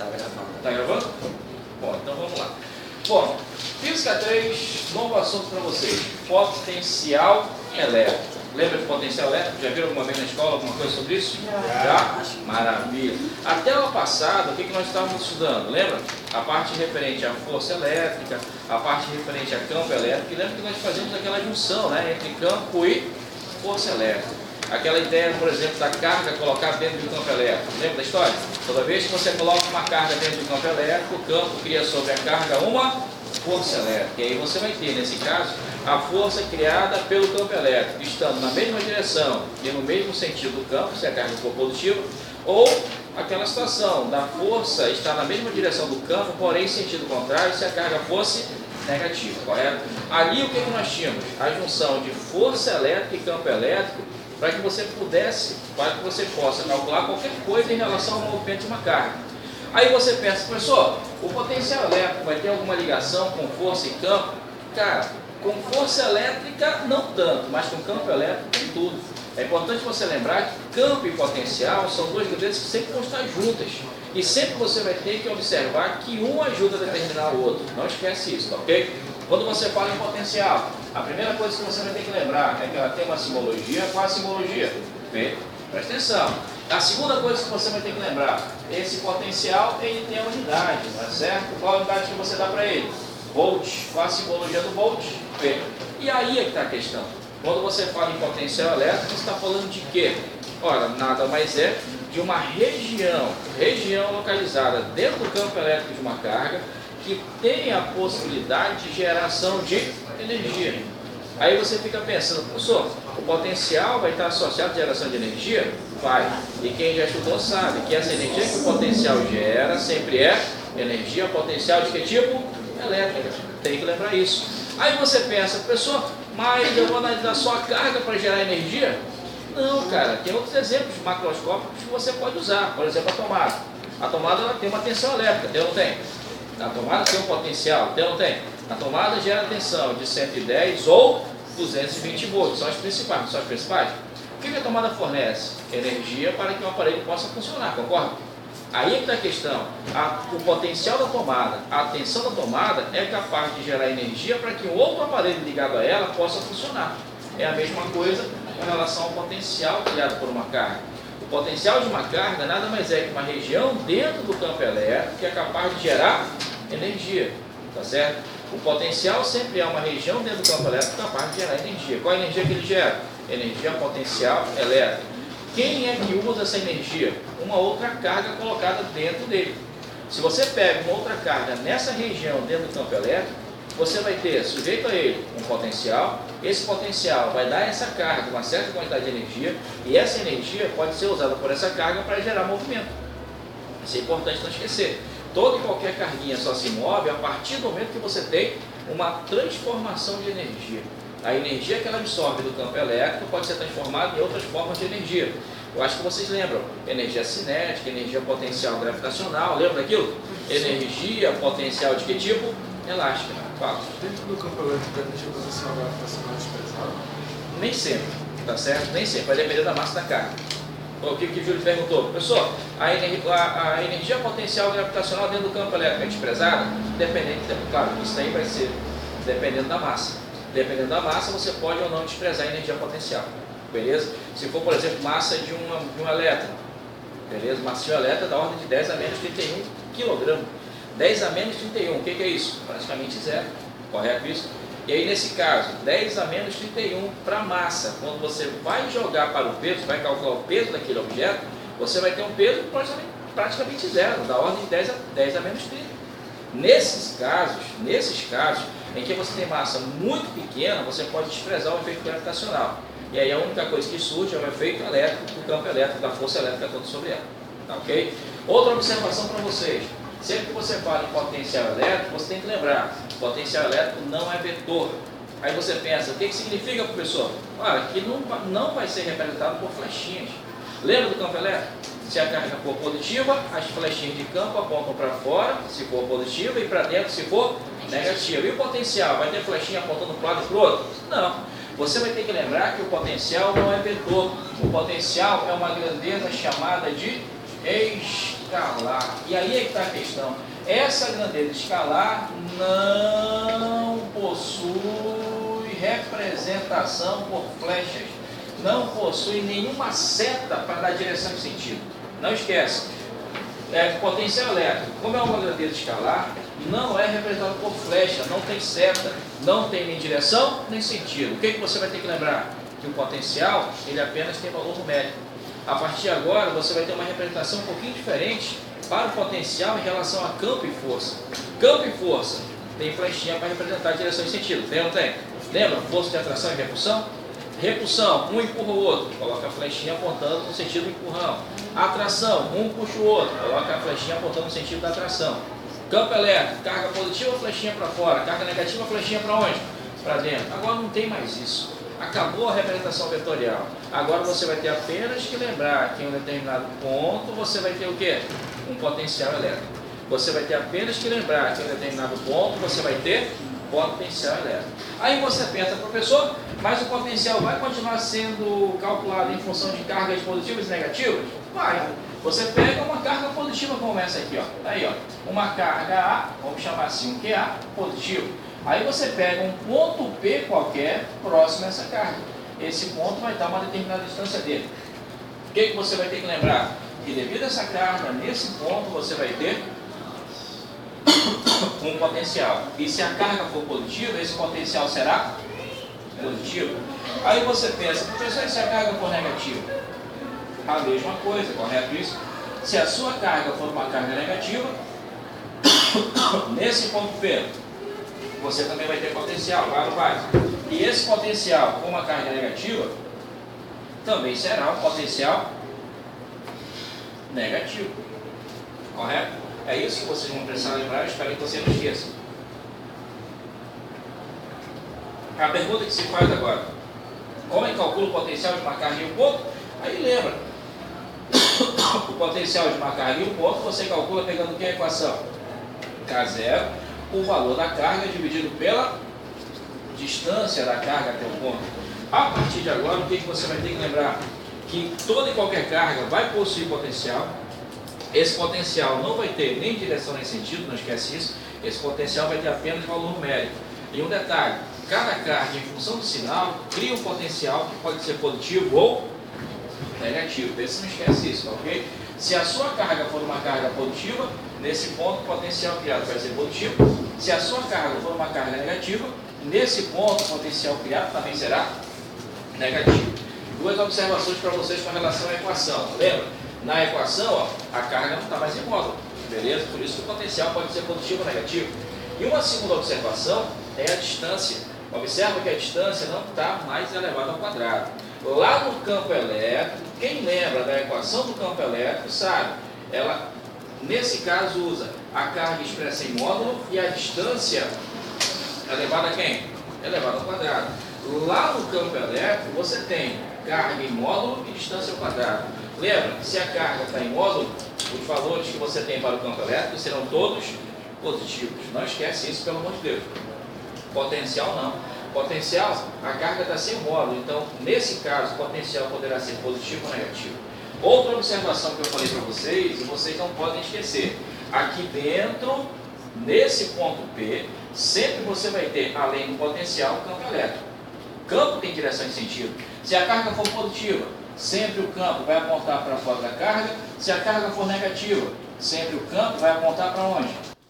Tá gravando. Tá gravando? Bom, então vamos lá. Bom, Física 3, novo assunto para vocês. Potencial elétrico. Lembra de potencial elétrico? Já viram alguma vez na escola alguma coisa sobre isso? Já? Maravilha. Até aula passada, o que nós estávamos estudando? Lembra? A parte referente à força elétrica, a parte referente a campo elétrico. E lembra que nós fazíamos aquela junção, né, entre campo e força elétrica. Aquela ideia, por exemplo, da carga colocada dentro do campo elétrico. Lembra da história? Toda vez que você coloca uma carga dentro do campo elétrico, o campo cria sobre a carga uma força elétrica. E aí você vai ter, nesse caso, a força criada pelo campo elétrico, estando na mesma direção e no mesmo sentido do campo, se a carga for positiva, ou aquela situação da força estar na mesma direção do campo, porém em sentido contrário, se a carga fosse negativa, correto? Ali o que nós tínhamos? A junção de força elétrica e campo elétrico, para que você possa calcular qualquer coisa em relação ao movimento de uma carga. Aí você pensa, professor, o potencial elétrico vai ter alguma ligação com força e campo? Cara, com força elétrica não tanto, mas com campo elétrico tem tudo. É importante você lembrar que campo e potencial são duas grandezas que sempre vão estar juntas. E sempre você vai ter que observar que um ajuda a determinar o outro. Não esquece isso, tá ok? Quando você fala em potencial, a primeira coisa que você vai ter que lembrar é que ela tem uma simbologia. Qual a simbologia? P. Presta atenção. A segunda coisa que você vai ter que lembrar, esse potencial ele tem a unidade, tá certo? Qual a unidade que você dá para ele? Volt. Qual a simbologia do volt? P. E aí é que está a questão. Quando você fala em potencial elétrico, você está falando de quê? Ora, nada mais é de uma região localizada dentro do campo elétrico de uma carga, que tem a possibilidade de geração de energia. Aí você fica pensando, professor, o potencial vai estar associado à geração de energia? Vai. E quem já estudou sabe que essa energia que o potencial gera sempre é energia potencial de que tipo? Elétrica. Tem que lembrar isso. Aí você pensa, professor, mas eu vou analisar só a carga para gerar energia? Não, cara, tem outros exemplos macroscópicos que você pode usar. Por exemplo, a tomada. A tomada ela tem uma tensão elétrica, tem ou não tem? A tomada tem um potencial, tem ou não tem? A tomada gera tensão de 110 ou 220 volts, são as principais, não são as principais? O que a tomada fornece? Energia para que o aparelho possa funcionar, concorda? Aí é que está a questão. O potencial da tomada, a tensão da tomada é capaz de gerar energia para que um outro aparelho ligado a ela possa funcionar. É a mesma coisa com relação ao potencial criado por uma carga. O potencial de uma carga nada mais é que uma região dentro do campo elétrico que é capaz de gerar energia, tá certo? O potencial sempre é uma região dentro do campo elétrico capaz de gerar energia. Qual é a energia que ele gera? Energia potencial elétrica. Quem é que usa essa energia? Uma outra carga colocada dentro dele. Se você pega uma outra carga nessa região dentro do campo elétrico, você vai ter sujeito a ele um potencial. Esse potencial vai dar a essa carga uma certa quantidade de energia, e essa energia pode ser usada por essa carga para gerar movimento. Isso é importante não esquecer. Toda e qualquer carguinha só se move a partir do momento que você tem uma transformação de energia. A energia que ela absorve do campo elétrico pode ser transformada em outras formas de energia. Eu acho que vocês lembram. Energia cinética, energia potencial gravitacional, lembra daquilo? Energia potencial de que tipo? Elástica. Fala. Dentro do campo elétrico, a energia potencial gravitacional é desprezada? Nem sempre, tá certo? Nem sempre, vai depender da massa da carga. O que o Júlio perguntou? Professor, a energia potencial gravitacional dentro do campo elétrico é desprezada? Dependendo, claro, isso daí vai ser dependendo da massa. Dependendo da massa, você pode ou não desprezar a energia potencial. Beleza? Se for, por exemplo, massa de um elétron, beleza? Massa de um elétron é da ordem de 10 a menos 31 kg. 10 a menos 31, o que é isso? Praticamente zero. Correto isso? E aí, nesse caso, 10 a menos 31 para a massa. Quando você vai jogar para o peso, vai calcular o peso daquele objeto, você vai ter um peso praticamente zero, da ordem de 10 a menos 30. Nesses casos, em que você tem massa muito pequena, você pode desprezar o efeito gravitacional. E aí a única coisa que surge é o efeito elétrico do campo elétrico, da força elétrica toda sobre ela. Tá, ok? Outra observação para vocês. Sempre que você fala em potencial elétrico, você tem que lembrar, potencial elétrico não é vetor. Aí você pensa, o que significa, professor? Olha, que não vai ser representado por flechinhas. Lembra do campo elétrico? Se a carga for positiva, as flechinhas de campo apontam para fora, se for positiva, e para dentro, se for negativa. E o potencial? Vai ter flechinha apontando para um lado e para o outro? Não. Você vai ter que lembrar que o potencial não é vetor. O potencial é uma grandeza chamada de escalar. E aí é que está a questão. Essa grandeza escalar não possui representação por flechas, não possui nenhuma seta para dar direção e sentido. Não esquece, potencial elétrico, como é uma grandeza escalar, não é representado por flecha, não tem seta, não tem nem direção nem sentido. O que você vai ter que lembrar? Que o potencial, ele apenas tem valor numérico. A partir de agora, você vai ter uma representação um pouquinho diferente para o potencial em relação a campo e força. Campo e força tem flechinha para representar direção e sentido, tem ou não tem? Lembra? Força de atração e repulsão? Repulsão, um empurra o outro, coloca a flechinha apontando no sentido do empurrão. Atração, um puxa o outro, coloca a flechinha apontando no sentido da atração. Campo elétrico, carga positiva, flechinha para fora, carga negativa, flechinha para onde? Para dentro. Agora não tem mais isso. Acabou a representação vetorial. Agora você vai ter apenas que lembrar que em um determinado ponto você vai ter o quê? Um potencial elétrico. Você vai ter apenas que lembrar que em um determinado ponto você vai ter potencial elétrico. Aí você pensa, professor, mas o potencial vai continuar sendo calculado em função de cargas positivas e negativas? Vai. Você pega uma carga positiva como essa aqui, ó. Aí, ó. Uma carga A, vamos chamar assim, um QA positivo. Aí você pega um ponto P qualquer próximo a essa carga. Esse ponto vai estar a uma determinada distância dele. O que você vai ter que lembrar? Que devido a essa carga, nesse ponto você vai ter um potencial. E se a carga for positiva, esse potencial será positivo. Aí você pensa, professor, e se a carga for negativa? A mesma coisa, correto isso? Se a sua carga for uma carga negativa, nesse ponto P, você também vai ter potencial, vai ou não vai? E esse potencial com uma carga negativa, também será um potencial negativo. Correto? É isso que vocês vão precisar lembrar, eu espero que você não esqueça. A pergunta que se faz agora: como é que calcula o potencial de uma carga em um ponto? Aí lembra, o potencial de uma carga em um ponto você calcula pegando o que? A equação K0, o valor da carga dividido pela distância da carga até o ponto. A partir de agora, o que você vai ter que lembrar? Que toda e qualquer carga vai possuir potencial. Esse potencial não vai ter nem direção nem sentido, não esquece isso. Esse potencial vai ter apenas valor numérico. E um detalhe, cada carga em função do sinal cria um potencial que pode ser positivo ou negativo. Vê se não esquece isso, tá ok? Se a sua carga for uma carga positiva, nesse ponto o potencial criado vai ser positivo. Se a sua carga for uma carga negativa, nesse ponto o potencial criado também será negativo. Duas observações para vocês com relação à equação. Lembra? Na equação, ó, a carga não está mais em módulo, beleza? Por isso que o potencial pode ser positivo ou negativo. E uma segunda observação é a distância. Observa que a distância não está mais elevada ao quadrado. Lá no campo elétrico, quem lembra da equação do campo elétrico sabe, ela nesse caso usa a carga expressa em módulo e a distância elevada a quem? Elevada ao quadrado. Lá no campo elétrico você tem carga em módulo e distância ao quadrado. Lembra, se a carga está em módulo, os valores que você tem para o campo elétrico serão todos positivos. Não esquece isso, pelo amor de Deus. Potencial não. Potencial, a carga está sem módulo, então nesse caso o potencial poderá ser positivo ou negativo. Outra observação que eu falei para vocês, e vocês não podem esquecer, aqui dentro, nesse ponto P, sempre você vai ter, além do potencial, o campo elétrico. O campo tem direção e sentido. Se a carga for positiva, sempre o campo vai apontar para fora da carga. Se a carga for negativa, sempre o campo vai apontar para onde?